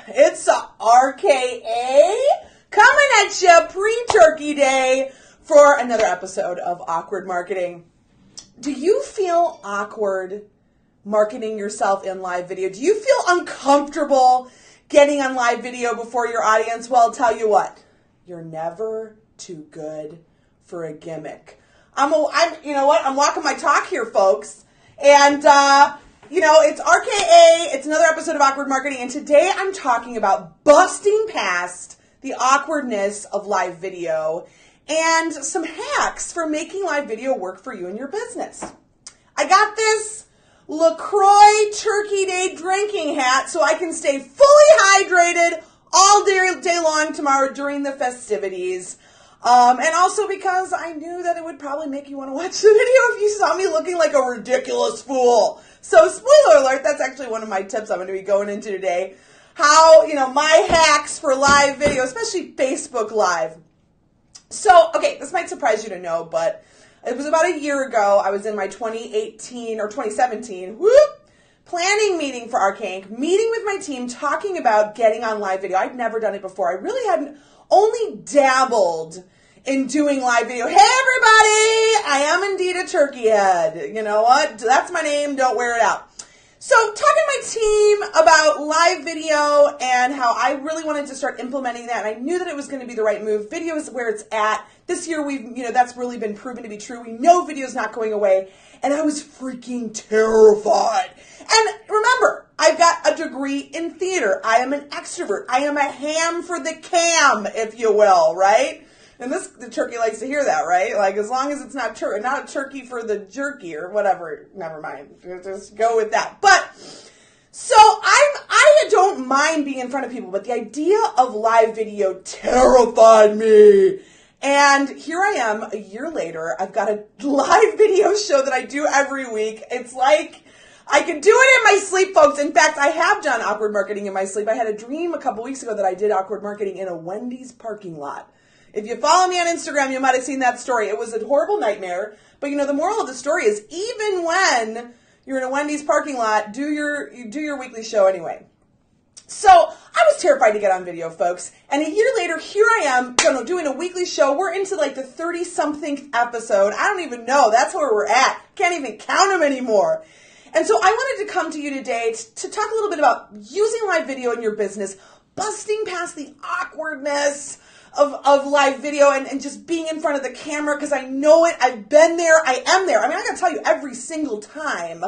It's a RKA coming at you pre-Turkey Day for another episode of Awkward Marketing. Do you feel awkward marketing yourself in live video? Do you feel uncomfortable getting on live video before your audience? Well, I'll tell you what, you're never too good for a gimmick. I'm walking my talk here, folks. And, it's RKA. It's another episode of Awkward Marketing. And today I'm talking about busting past the awkwardness of live video and some hacks for making live video work for you and your business. I got this LaCroix Turkey Day drinking hat so I can stay fully hydrated all day long tomorrow during the festivities. And also because I knew that it would probably make you want to watch the video if you saw me looking like a ridiculous fool. So spoiler alert, that's actually one of my tips I'm going to be going into today. How, my hacks for live video, especially Facebook Live. So, okay, this might surprise you to know, but it was about a year ago. I was in my 2017 planning meeting for Arcane, meeting with my team, talking about getting on live video. I'd never done it before. I really hadn't, only dabbled in doing live video. Hey, everybody, I am indeed a turkey head. You know what? That's my name. Don't wear it out. So talking to my team about live video and how I really wanted to start implementing that. And I knew that it was going to be the right move. Video is where it's at. This year, that's really been proven to be true. We know video is not going away. And I was freaking terrified. And remember, I've got a degree in theater. I am an extrovert. I am a ham for the cam, if you will, right? And the turkey likes to hear that, right? Like, as long as it's not a turkey for the jerky or whatever, never mind. Just go with that. But, so I don't mind being in front of people, but the idea of live video terrified me. And here I am, a year later. I've got a live video show that I do every week. It's like I can do it in my sleep, folks. In fact, I have done awkward marketing in my sleep. I had a dream a couple weeks ago that I did awkward marketing in a Wendy's parking lot. If you follow me on Instagram, you might have seen that story. It was a horrible nightmare. But, the moral of the story is even when you're in a Wendy's parking lot, you do your weekly show anyway. So I was terrified to get on video, folks. And a year later, here I am, doing a weekly show. We're into like the 30-something episode. I don't even know. That's where we're at. Can't even count them anymore. And so I wanted to come to you today to talk a little bit about using live video in your business, busting past the awkwardness of live video and just being in front of the camera, because I know it. I've been there. I am there. I mean, I gotta tell you, every single time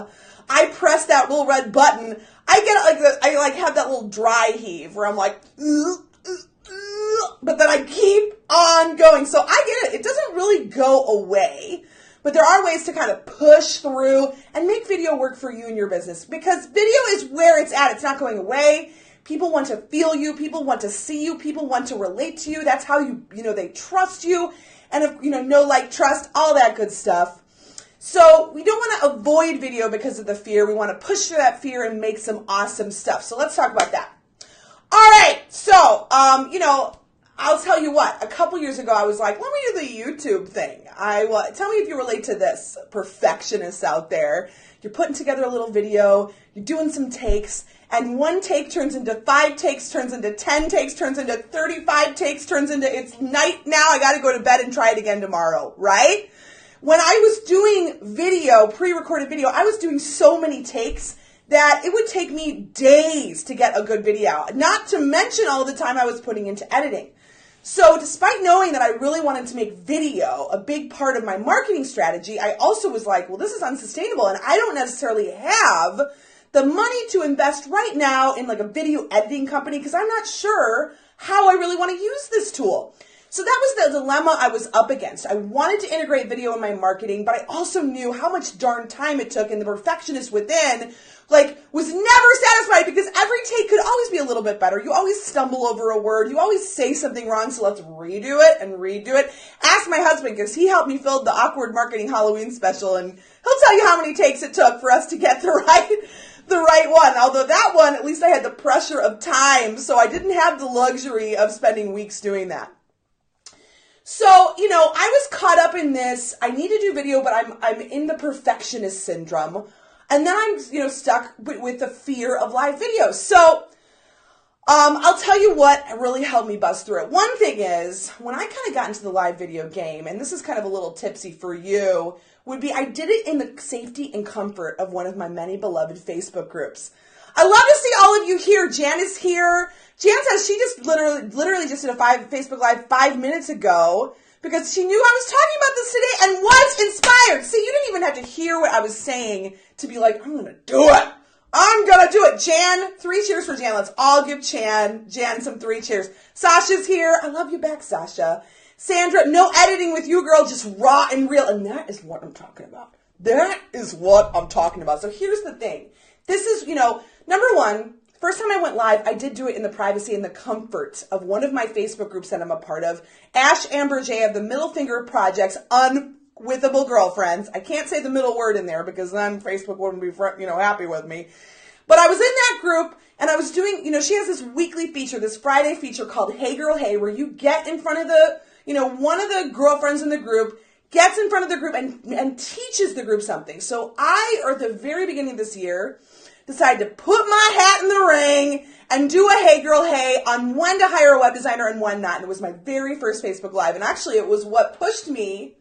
I press that little red button, I get I have that little dry heave where I'm like, but then I keep on going. So I get it. It doesn't really go away. But there are ways to kind of push through and make video work for you and your business, because video is where it's at. It's not going away. People want to feel you. People want to see you. People want to relate to you. That's how they trust you. And if, know, like, trust, all that good stuff. So we don't want to avoid video because of the fear. We want to push through that fear and make some awesome stuff. So let's talk about that. All right. So, I'll tell you what, a couple years ago, I was like, let me do the YouTube thing. Tell me if you relate to this, perfectionists out there. You're putting together a little video, you're doing some takes, and one take turns into 5 takes, turns into 10 takes, turns into 35 takes, turns into it's night now, I got to go to bed and try it again tomorrow, right? When I was doing video, pre-recorded video, I was doing so many takes that it would take me days to get a good video out, not to mention all the time I was putting into editing. So despite knowing that I really wanted to make video a big part of my marketing strategy, I also was like, well, this is unsustainable, and I don't necessarily have the money to invest right now in like a video editing company because I'm not sure how I really want to use this tool. So that was the dilemma I was up against. I wanted to integrate video in my marketing, but I also knew how much darn time it took, and the perfectionist within was never satisfied because every take could always be a little bit better. You always stumble over a word. You always say something wrong, so let's redo it and redo it. Ask my husband, because he helped me film the Awkward Marketing Halloween special, and he'll tell you how many takes it took for us to get the right one. Although that one, at least I had the pressure of time, so I didn't have the luxury of spending weeks doing that. So, I was caught up in this. I need to do video, but I'm in the perfectionist syndrome. And then I'm, stuck with the fear of live video. So I'll tell you what really helped me bust through it. One thing is, when I kind of got into the live video game, and this is kind of a little tipsy for you, would be I did it in the safety and comfort of one of my many beloved Facebook groups. I love to see all of you here. Jan is here. Jan says she just literally just did a Facebook Live 5 minutes ago because she knew I was talking about this today and was inspired. See, you didn't even have to hear what I was saying to be like, I'm going to do it. I'm going to do it. Jan, 3 cheers for Jan. Let's all give Jan some 3 cheers. Sasha's here. I love you back, Sasha. Sandra, no editing with you, girl. Just raw and real. And that is what I'm talking about. That is what I'm talking about. So here's the thing. This is, number one, first time I went live, I did do it in the privacy and the comfort of one of my Facebook groups that I'm a part of. Ash Amber J of the Middle Finger Project's Unwithable Girlfriends. I can't say the middle word in there because then Facebook wouldn't be, happy with me. But I was in that group and I was doing, she has this weekly feature, this Friday feature called Hey Girl Hey, where you get in front of the, one of the girlfriends in the group gets in front of the group and teaches the group something. So I, at the very beginning of this year, decided to put my hat in the ring and do a Hey Girl Hey on when to hire a web designer and when not. And it was my very first Facebook Live. And actually it was what pushed me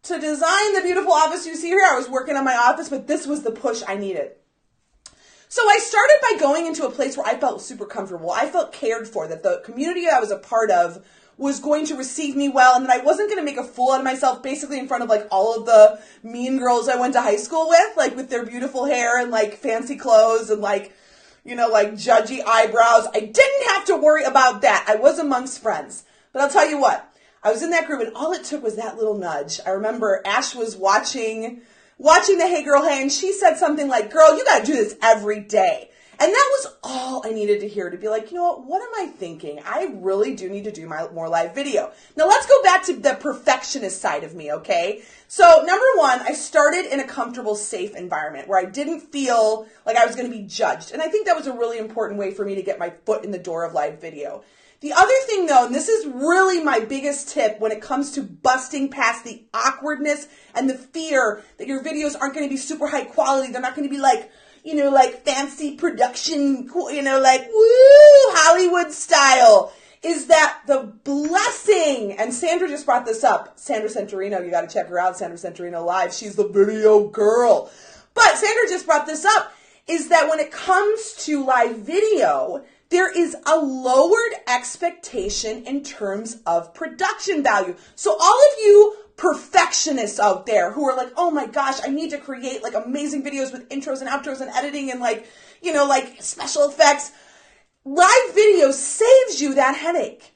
to design the beautiful office you see here. I was working on my office, but this was the push I needed. So I started by going into a place where I felt super comfortable. I felt cared for, that the community I was a part of was going to receive me well, and that I wasn't going to make a fool out of myself basically in front of like all of the mean girls I went to high school with, like with their beautiful hair and like fancy clothes and like, like judgy eyebrows. I didn't have to worry about that. I was amongst friends. But I'll tell you what, I was in that group and all it took was that little nudge. I remember Ash was watching the Hey Girl Hey, and she said something like, girl, you got to do this every day. And that was all I needed to hear to be like, what am I thinking? I really do need to do more live video. Now let's go back to the perfectionist side of me, okay? So number one, I started in a comfortable, safe environment where I didn't feel like I was going to be judged. And I think that was a really important way for me to get my foot in the door of live video. The other thing though, and this is really my biggest tip when it comes to busting past the awkwardness and the fear that your videos aren't going to be super high quality. They're not going to be like, like fancy production, like woo, Hollywood style, is that the blessing, and Sandra just brought this up, Sandra Centurino, you got to check her out, Sandra Centurino Live, she's the video girl. But Sandra just brought this up, is that when it comes to live video, there is a lowered expectation in terms of production value. So all of you perfectionists out there who are like, oh my gosh, I need to create like amazing videos with intros and outros and editing and like, like special effects. Live video saves you that headache.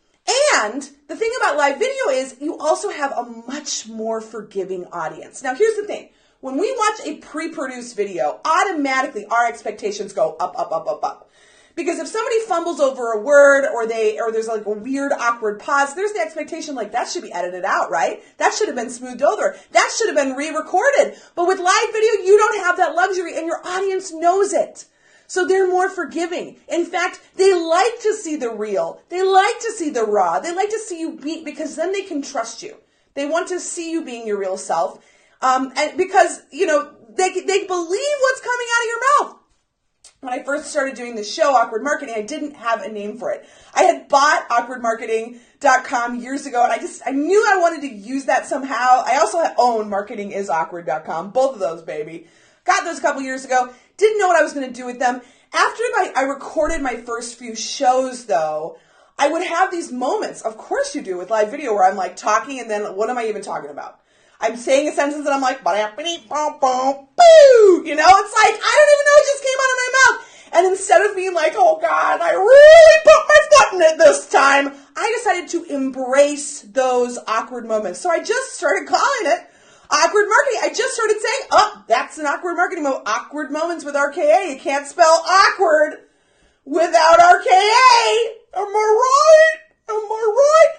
And the thing about live video is you also have a much more forgiving audience. Now here's the thing. When we watch a pre-produced video, automatically our expectations go up, up, up, up, up. Because if somebody fumbles over a word or there's like a weird awkward pause, there's the expectation like that should be edited out, right? That should have been smoothed over. That should have been re-recorded. But with live video, you don't have that luxury and your audience knows it. So they're more forgiving. In fact, they like to see the real. They like to see the raw. They like to see you because then they can trust you. They want to see you being your real self. And because, they believe what's coming out of your mouth. When I first started doing the show, Awkward Marketing, I didn't have a name for it. I had bought awkwardmarketing.com years ago, and I knew I wanted to use that somehow. I also own marketingisawkward.com, both of those, baby. Got those a couple years ago. Didn't know what I was going to do with them. After I recorded my first few shows, though, I would have these moments, of course you do with live video, where I'm like talking, and then what am I even talking about? I'm saying a sentence and I'm like, boo, it's like, I don't even know what just came out of my mouth. And instead of being like, oh God, I really put my foot in it this time, I decided to embrace those awkward moments. So I just started calling it awkward marketing. I just started saying, oh, that's an awkward marketing moment. Awkward moments with RKA. You can't spell awkward without RKA. Am I right? Am I right?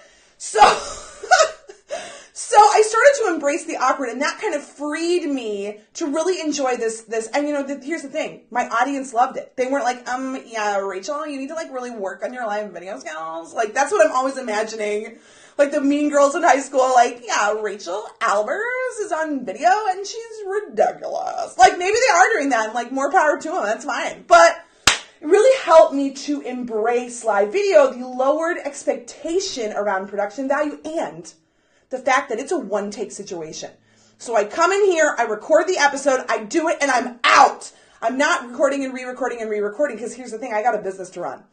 So I started to embrace the awkward, and that kind of freed me to really enjoy this. And here's the thing. My audience loved it. They weren't like, yeah, Rachel, you need to like really work on your live video skills. Like that's what I'm always imagining. Like the mean girls in high school, like, yeah, Rachael Albers is on video and she's ridiculous. Like maybe they are doing that and like more power to them. That's fine. But it really helped me to embrace live video, the lowered expectation around production value and the fact that it's a one-take situation. So I come in here, I record the episode, I do it, and I'm out. I'm not recording and re-recording and re-recording because here's the thing, I got a business to run.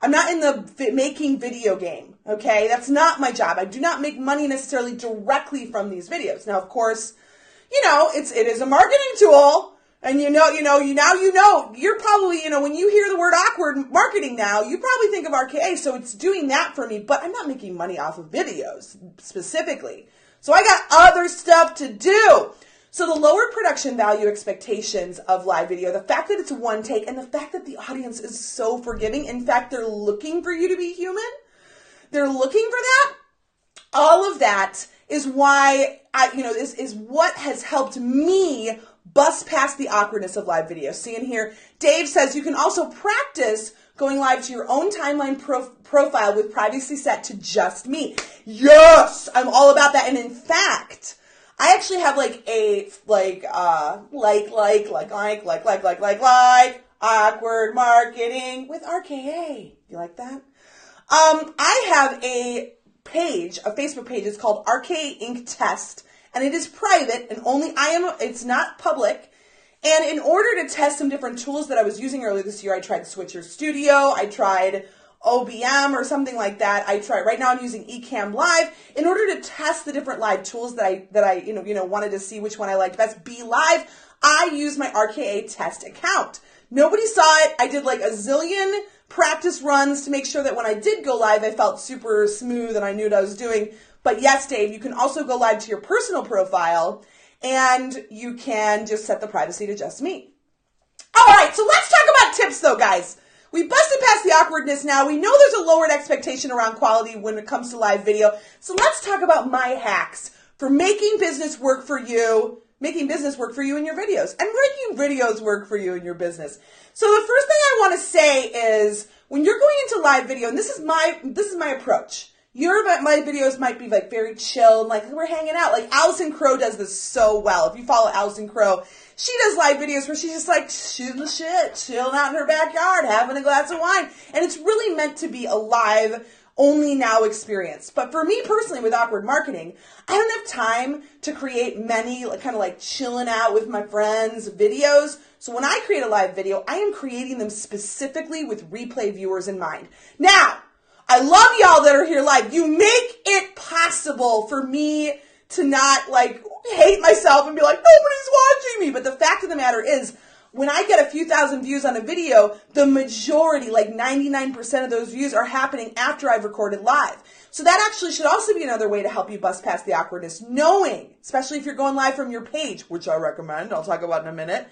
I'm not in the making video game, okay? That's not my job. I do not make money necessarily directly from these videos. Now, of course, it is a marketing tool. And you're probably, when you hear the word awkward marketing now, you probably think of RKA, so it's doing that for me, but I'm not making money off of videos specifically. So I got other stuff to do. So the lower production value expectations of live video, the fact that it's one take, and the fact that the audience is so forgiving. In fact, they're looking for you to be human. They're looking for that. All of that is why this is what has helped me bust past the awkwardness of live video. See in here, Dave says you can also practice going live to your own timeline profile with privacy set to just me. Yes, I'm all about that. And in fact, I actually have awkward marketing with RKA. You like that? I have a Facebook page. It's called RKA Inc. Test. And it is private and it's not public. And in order to test some different tools that I was using earlier this year, I tried Switcher Studio, I tried OBM or something like that. Right now I'm using Ecamm Live in order to test the different live tools that I wanted to see which one I liked best. Be Live. I used my RKA Test account. Nobody saw it. I did like a zillion practice runs to make sure that when I did go live, I felt super smooth and I knew what I was doing. But yes, Dave, you can also go live to your personal profile and you can just set the privacy to just me. All right, so let's talk about tips though, guys. We busted past the awkwardness now. We know there's a lowered expectation around quality when it comes to live video. So let's talk about my hacks for making business work for you in your videos and making videos work for you in your business. So the first thing I want to say is when you're going into live video, and this is my approach. My videos might be like very chill and like we're hanging out. Like Allison Crow does this so well. If you follow Allison Crow, she does live videos where she's just like shooting the shit, chilling out in her backyard, having a glass of wine. And it's really meant to be a live only now experience. But for me personally with awkward marketing, I don't have time to create many kind of like chilling out with my friends videos. So when I create a live video, I am creating them specifically with replay viewers in mind. Now, I love y'all that are here live. You make it possible for me to not hate myself and be like, nobody's watching me. But the fact of the matter is, when I get a few thousand views on a video, the majority, 99% of those views are happening after I've recorded live. So that actually should also be another way to help you bust past the awkwardness, knowing, especially if you're going live from your page, which I recommend, I'll talk about in a minute,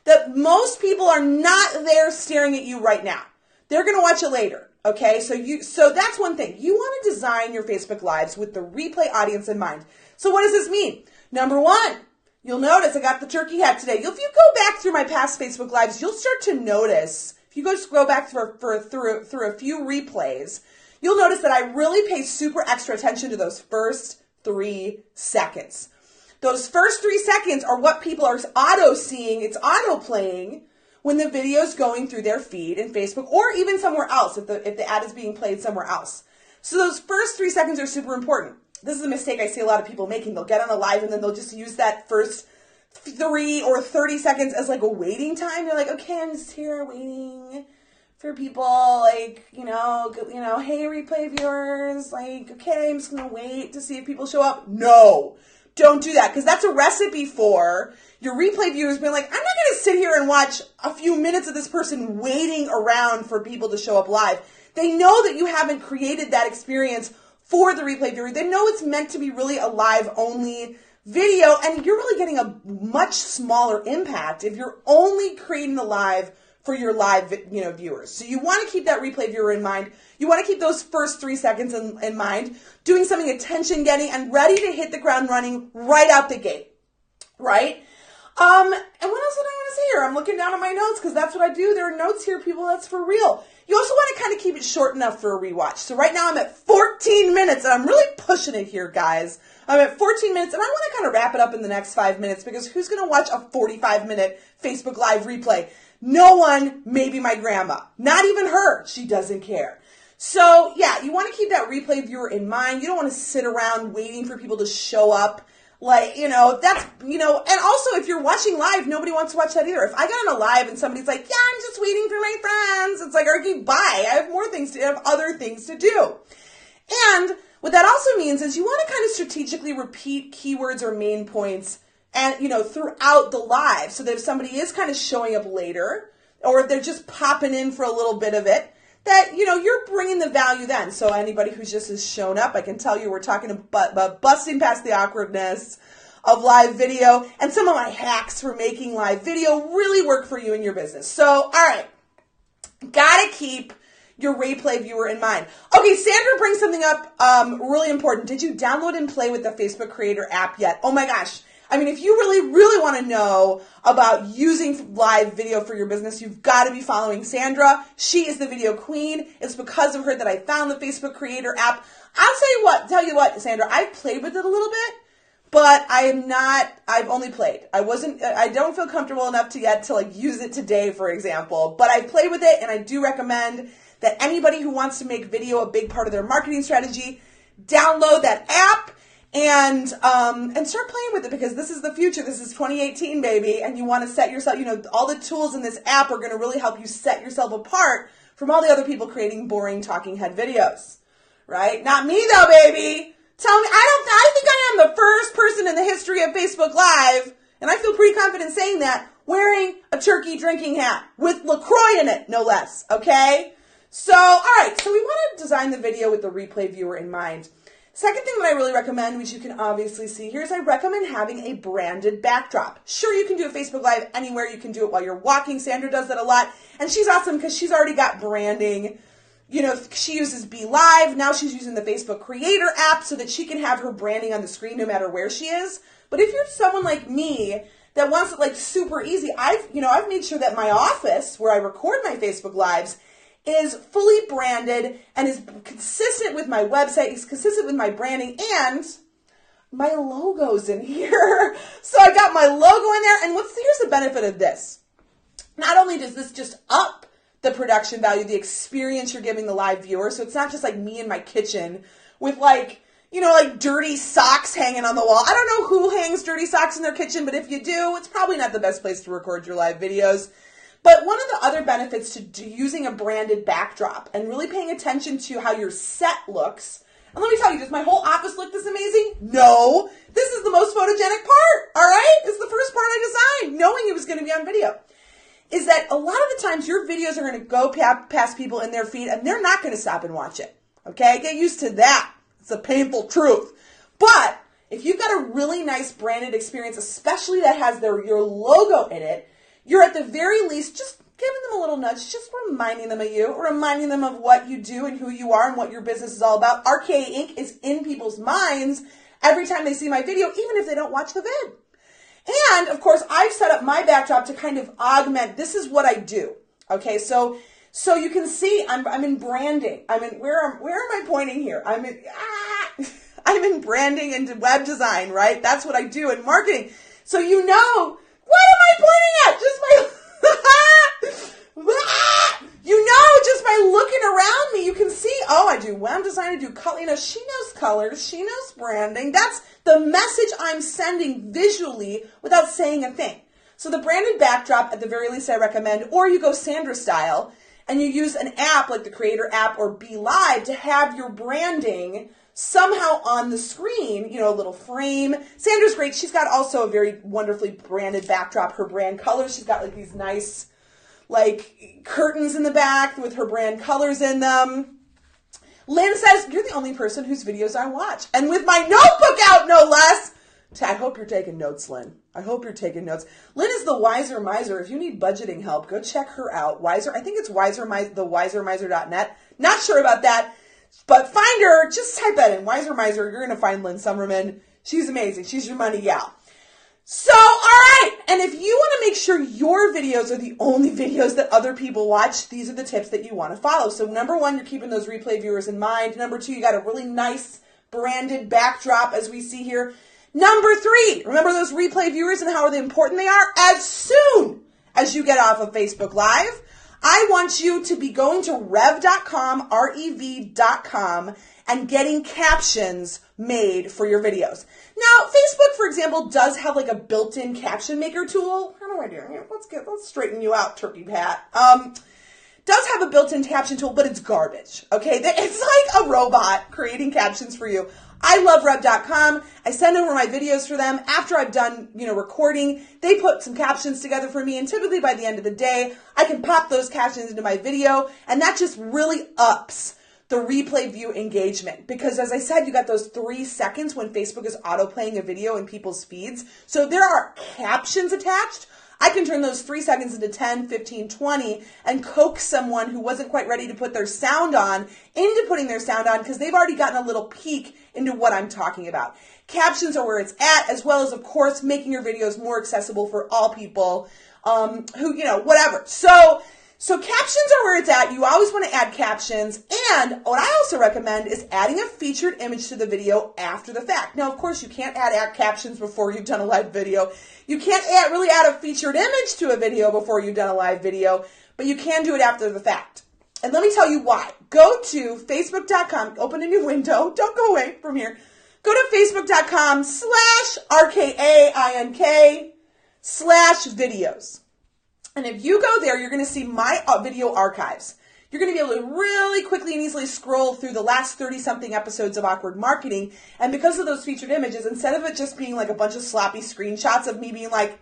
that most people are not there staring at you right now. They're going to watch it later. Okay, so that's one thing. You want to design your Facebook Lives with the replay audience in mind. So what does this mean? Number one, you'll notice I got the turkey hat today. If you go back through my past Facebook Lives, you'll start to notice, if you go back through a few replays, you'll notice that I really pay super extra attention to those first 3 seconds. Those first 3 seconds are what people are auto-seeing. It's auto-playing when the video is going through their feed in Facebook or even somewhere else if the ad is being played somewhere else. So those first 3 seconds are super important. This is a mistake I see a lot of people making. They'll get on a live and then they'll just use that first 3 or 30 seconds as like a waiting time. They're like, okay, I'm just here waiting for people, hey, replay viewers, okay, I'm just going to wait to see if people show up. No, don't do that because that's a recipe for your replay viewers being like, I'm not going to sit here and watch a few minutes of this person waiting around for people to show up live. They know that you haven't created that experience for the replay viewer. They know it's meant to be really a live-only video, and you're really getting a much smaller impact if you're only creating the live for your live viewers. So you want to keep that replay viewer in mind. You want to keep those first 3 seconds in mind, doing something attention-getting and ready to hit the ground running right out the gate, right? And what else did I want to say here? I'm looking down at my notes because that's what I do. There are notes here, people. That's for real. You also want to kind of keep it short enough for a rewatch. So right now I'm at 14 minutes, and I'm really pushing it here, guys. I'm at 14 minutes, and I want to kind of wrap it up in the next 5 minutes because who's going to watch a 45-minute Facebook Live replay? No one, maybe my grandma. Not even her. She doesn't care. So yeah, you want to keep that replay viewer in mind. You don't want to sit around waiting for people to show up. Like, that's, and also if you're watching live, nobody wants to watch that either. If I got on a live and somebody's like, yeah, I'm just waiting for my friends. It's like, okay, bye. I have other things to do. And what that also means is you want to kind of strategically repeat keywords or main points and, throughout the live. So that if somebody is kind of showing up later, or if they're just popping in for a little bit of it, that, you're bringing the value then. So anybody who just has shown up, I can tell you we're talking about busting past the awkwardness of live video. And some of my hacks for making live video really work for you in your business. So, all right, gotta keep your replay viewer in mind. Okay, Sandra brings something up really important. Did you download and play with the Facebook Creator app yet? Oh my gosh. I mean, if you really, really want to know about using live video for your business, you've got to be following Sandra. She is the video queen. It's because of her that I found the Facebook Creator app. I'll tell you what, Sandra, I've played with it a little bit, but I've only played. I don't feel comfortable enough to use it today, for example, but I've played with it and I do recommend that anybody who wants to make video a big part of their marketing strategy, download that app and start playing with it, because this is the future. This is 2018, baby, and you want to set yourself, all the tools in this app are going to really help you set yourself apart from all the other people creating boring talking head videos, right? Not me though, baby. Tell me, I think I am the first person in the history of Facebook Live, and I feel pretty confident saying that, wearing a turkey drinking hat with LaCroix in it, no less, okay? So, all right, so we want to design the video with the replay viewer in mind. Second thing that I really recommend, which you can obviously see here, is I recommend having a branded backdrop. Sure, you can do a Facebook Live anywhere. You can do it while you're walking. Sandra does that a lot, and she's awesome because she's already got branding. She uses Be Live. Now she's using the Facebook Creator app so that she can have her branding on the screen no matter where she is. But if you're someone like me that wants it super easy, I've made sure that my office, where I record my Facebook Lives, is fully branded and is consistent with my website, is consistent with my branding, and my logo's in here. So I got my logo in there, and here's the benefit of this. Not only does this just up the production value, the experience you're giving the live viewer, so it's not just like me in my kitchen with dirty socks hanging on the wall. I don't know who hangs dirty socks in their kitchen, but if you do, it's probably not the best place to record your live videos. But one of the other benefits to using a branded backdrop and really paying attention to how your set looks, and let me tell you, does my whole office look this amazing? No. This is the most photogenic part, all right? It's the first part I designed, knowing it was going to be on video, is that a lot of the times your videos are going to go past people in their feed, and they're not going to stop and watch it, okay? Get used to that. It's a painful truth. But if you've got a really nice branded experience, especially that has your logo in it, you're at the very least just giving them a little nudge, just reminding them of you, reminding them of what you do and who you are and what your business is all about. RKA Inc. is in people's minds every time they see my video, even if they don't watch the vid. And, of course, I've set up my backdrop to kind of augment, this is what I do, okay? So you can see I'm in branding. Where am I pointing here? I'm in branding and web design, right? That's what I do in marketing. So what am I pointing at? Just by looking around me, you can see, I do web design, I do color. She knows colors, she knows branding. That's the message I'm sending visually without saying a thing. So the branded backdrop, at the very least, I recommend, or you go Sandra style, and you use an app like the Creator app or Be Live to have your branding somehow on the screen, a little frame. Sandra's great. She's got also a very wonderfully branded backdrop, her brand colors. She's got these nice curtains in the back with her brand colors in them. Lynn says, you're the only person whose videos I watch. And with my notebook out, no less. I hope you're taking notes, Lynn. I hope you're taking notes. Lynn is the Wiser Miser. If you need budgeting help, go check her out. Wiser, I think it's thewisermiser.net. Not sure about that. But find her, just type that in, Wiser Miser. You're going to find Lynn Summerman. She's amazing. She's your money gal. So, all right. And if you want to make sure your videos are the only videos that other people watch, these are the tips that you want to follow. So, number one, you're keeping those replay viewers in mind. Number two, you got a really nice branded backdrop, as we see here. Number three, remember those replay viewers and how important they are? As soon as you get off of Facebook Live. I want you to be going to rev.com, rev.com, and getting captions made for your videos. Now, Facebook, for example, does have like a built-in caption maker tool. How do I do it? Let's straighten you out, Turkey Pat. Does have a built-in caption tool, but it's garbage, okay? It's like a robot creating captions for you. I love rev.com. I send over my videos for them. After I've done, recording, they put some captions together for me, and typically by the end of the day, I can pop those captions into my video, and that just really ups the replay view engagement. Because as I said, you got those 3 seconds when Facebook is auto-playing a video in people's feeds. So there are captions attached. I can turn those 3 seconds into 10, 15, 20 and coax someone who wasn't quite ready to put their sound on into putting their sound on because they've already gotten a little peek into what I'm talking about. Captions are where it's at, as well as, of course, making your videos more accessible for all people who, whatever. So captions are where it's at. You always want to add captions. And what I also recommend is adding a featured image to the video after the fact. Now, of course, you can't add captions before you've done a live video. You can't really add a featured image to a video before you've done a live video, but you can do it after the fact. And let me tell you why. Go to facebook.com, open a new window. Don't go away from here. Go to facebook.com/RKAINK/videos. And if you go there, you're going to see my video archives. You're going to be able to really quickly and easily scroll through the last 30-something episodes of Awkward Marketing. And because of those featured images, instead of it just being like a bunch of sloppy screenshots of me being like,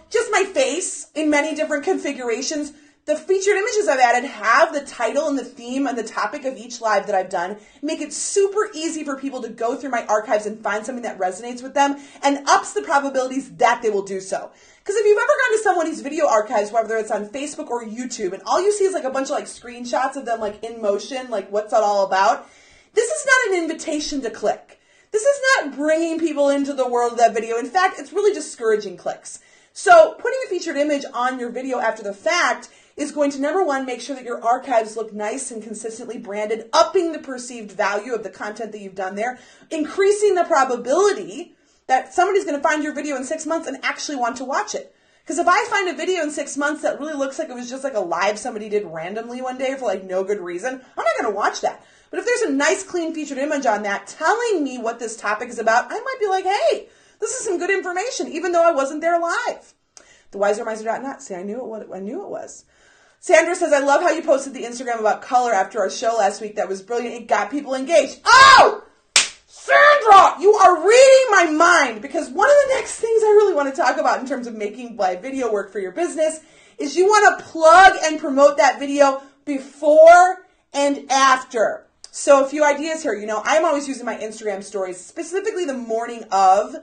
just my face in many different configurations, the featured images I've added have the title and the theme and the topic of each live that I've done. Make it super easy for people to go through my archives and find something that resonates with them and ups the probabilities that they will do so. Because if you've ever gone to somebody's video archives, whether it's on Facebook or YouTube, and all you see is like a bunch of like screenshots of them like in motion, like what's that all about? This is not an invitation to click. This is not bringing people into the world of that video. In fact, it's really discouraging clicks. So putting a featured image on your video after the fact is going to, number one, make sure that your archives look nice and consistently branded, upping the perceived value of the content that you've done there, increasing the probability that somebody's going to find your video in 6 months and actually want to watch it. Because if I find a video in 6 months that really looks like it was just like a live somebody did randomly one day for like no good reason, I'm not going to watch that. But if there's a nice, clean featured image on that telling me what this topic is about, I might be like, hey, this is some good information, even though I wasn't there live. TheWiserMiser.net. See, I knew it was. Sandra says, I love how you posted the Instagram about color after our show last week. That was brilliant. It got people engaged. Oh! Sandra, you are reading my mind, because one of the next things I really want to talk about in terms of making live video work for your business is you want to plug and promote that video before and after. So a few ideas here. I'm always using my Instagram stories, specifically the morning of.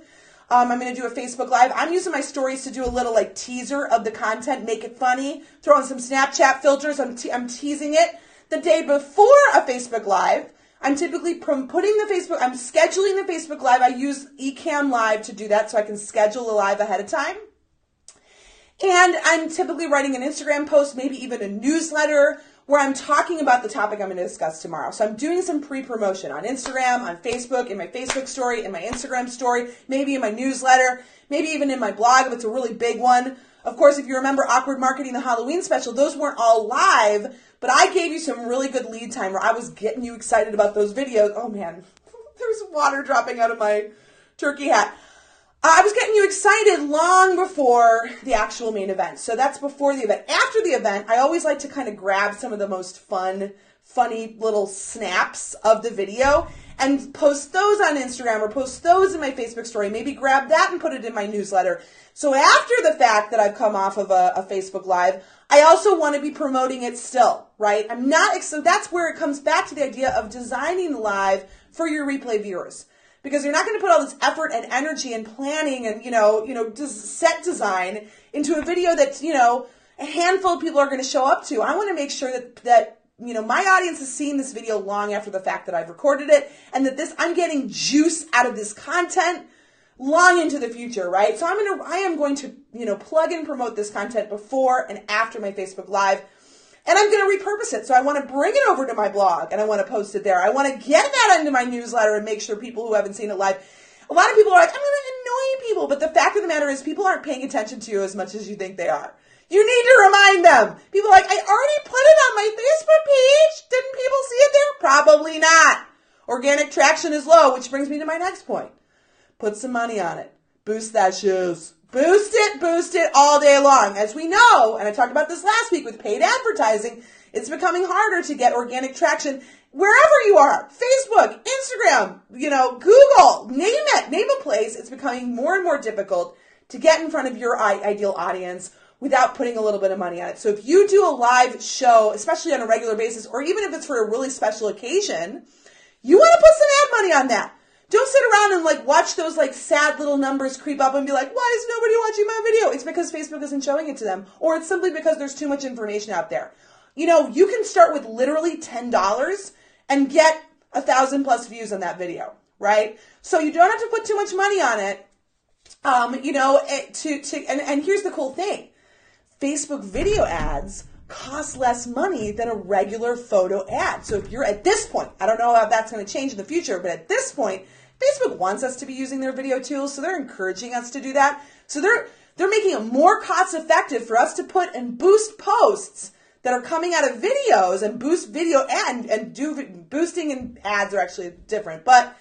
I'm going to do a Facebook Live. I'm using my stories to do a little like teaser of the content, make it funny, throw in some Snapchat filters. I'm teasing it. The day before a Facebook Live, I'm typically I'm scheduling the Facebook Live. I use Ecamm Live to do that so I can schedule the live ahead of time. And I'm typically writing an Instagram post, maybe even a newsletter, where I'm talking about the topic I'm going to discuss tomorrow. So I'm doing some pre-promotion on Instagram, on Facebook, in my Facebook story, in my Instagram story, maybe in my newsletter, maybe even in my blog if it's a really big one. Of course, if you remember Awkward Marketing, the Halloween special, those weren't all live, but I gave you some really good lead time where I was getting you excited about those videos. Oh man, there's water dropping out of my turkey hat. I was getting you excited long before the actual main event. So that's before the event. After the event, I always like to kind of grab some of the most funny little snaps of the video and post those on Instagram or post those in my Facebook story. Maybe grab that and put it in my newsletter. So after the fact that I've come off of a Facebook Live, I also want to be promoting it still, right? So that's where it comes back to the idea of designing live for your replay viewers. Because you're not going to put all this effort and energy and planning and, set design into a video that, a handful of people are going to show up to. I want to make sure that my audience has seen this video long after the fact that I've recorded it, and that I'm getting juice out of this content long into the future, right? So I am going to, plug and promote this content before and after my Facebook Live. And I'm going to repurpose it. So I want to bring it over to my blog and I want to post it there. I want to get that into my newsletter and make sure people who haven't seen it live. A lot of people are like, I'm going to annoy people, but the fact of the matter is people aren't paying attention to you as much as you think they are. You need to remind them. People are like, I already put it on my Facebook page. Didn't people see it there? Probably not. Organic traction is low, which brings me to my next point. Put some money on it. Boost that shoes. Boost it all day long. As we know, and I talked about this last week with paid advertising, it's becoming harder to get organic traction wherever you are. Facebook, Instagram, Google, name it. Name a place. It's becoming more and more difficult to get in front of your ideal audience without putting a little bit of money on it. So if you do a live show, especially on a regular basis, or even if it's for a really special occasion, you want to put some ad money on that. Don't sit around and watch those sad little numbers creep up and be like, why is nobody watching my video? It's because Facebook isn't showing it to them, or it's simply because there's too much information out there. You can start with literally $10 and get 1,000 plus views on that video, right? So you don't have to put too much money on it. And here's the cool thing. Facebook video ads cost less money than a regular photo ad. So if you're at this point, I don't know how that's going to change in the future, but at this point, Facebook wants us to be using their video tools, so they're encouraging us to do that. So they're making it more cost effective for us to put and boost posts that are coming out of videos and boost video and do boosting and ads are actually different. But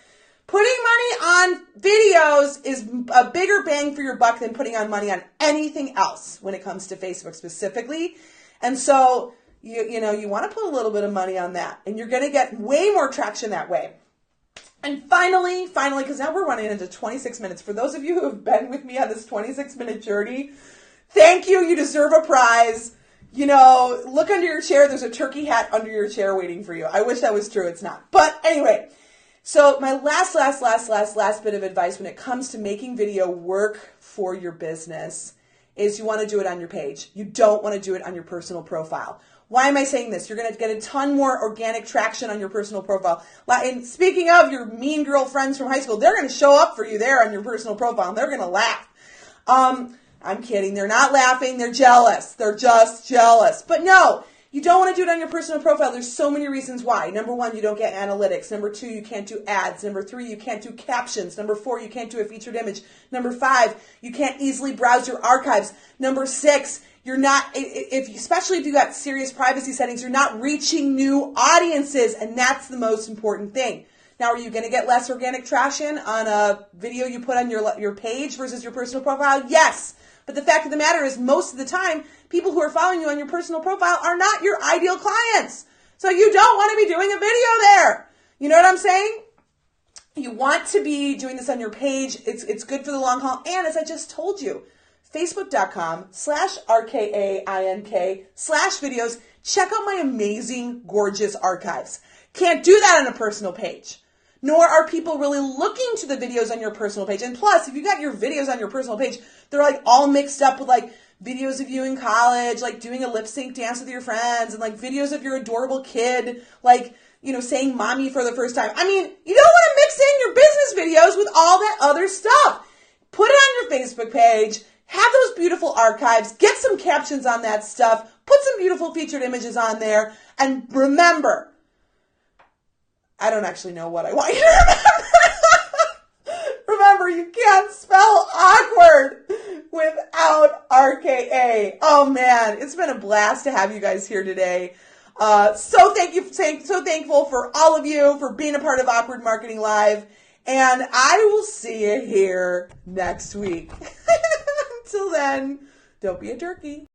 putting money on videos is a bigger bang for your buck than putting on money on anything else when it comes to Facebook specifically. And so, you want to put a little bit of money on that, and you're going to get way more traction that way. And finally, because now we're running into 26 minutes. For those of you who have been with me on this 26-minute journey, thank you. You deserve a prize. Look under your chair. There's a turkey hat under your chair waiting for you. I wish that was true. It's not. But anyway, so my last bit of advice when it comes to making video work for your business is you want to do it on your page. You don't want to do it on your personal profile. Why am I saying this? You're going to get a ton more organic traction on your personal profile. And speaking of your mean girl friends from high school, they're going to show up for you there on your personal profile, and they're going to laugh. I'm kidding. They're not laughing. They're jealous. They're just jealous. But no, you don't want to do it on your personal profile. There's so many reasons why. Number 1, you don't get analytics. Number 2, you can't do ads. Number 3, you can't do captions. Number 4, you can't do a featured image. Number 5, you can't easily browse your archives. Number 6, you're not, especially if you got serious privacy settings, you're not reaching new audiences, and that's the most important thing. Now, are you going to get less organic traction on a video you put on your page versus your personal profile? Yes. But the fact of the matter is, most of the time, people who are following you on your personal profile are not your ideal clients. So you don't want to be doing a video there. You know what I'm saying? You want to be doing this on your page. It's good for the long haul. And as I just told you, Facebook.com/RKAINK/videos. Check out my amazing, gorgeous archives. Can't do that on a personal page. Nor are people really looking to the videos on your personal page. And plus, if you got your videos on your personal page, they're all mixed up with videos of you in college, doing a lip sync dance with your friends, and videos of your adorable kid, saying mommy for the first time. I mean, you don't want to mix in your business videos with all that other stuff. Put it on your Facebook page. Have those beautiful archives. Get some captions on that stuff. Put some beautiful featured images on there. And remember, I don't actually know what I want you to remember. Remember, you can't spell awkward without RKA. Oh man, it's been a blast to have you guys here today. So thankful for all of you for being a part of Awkward Marketing Live. And I will see you here next week. Until then, don't be a turkey.